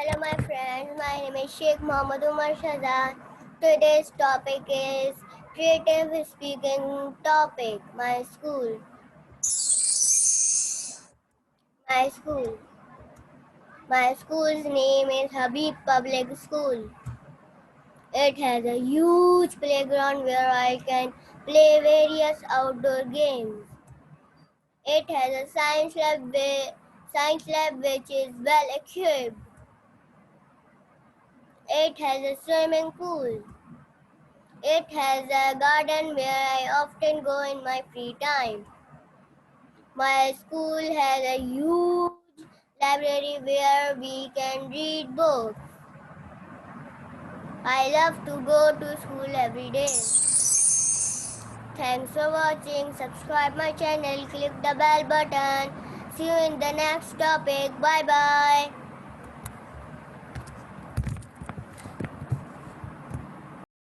Hello my friends, my name is Sheikh Mohammed Umar Shahzad. Today's topic is creative speaking topic. My school. My school's name is Habib Public School. It has a huge playground where I can play various outdoor games. It has a science lab which is well equipped. It has a swimming pool. It has a garden where I often go in my free time. My school has a huge library where we can read books. I love to go to school every day. Thanks for watching. Subscribe my channel. Click the bell button. See you in the next topic. Bye bye.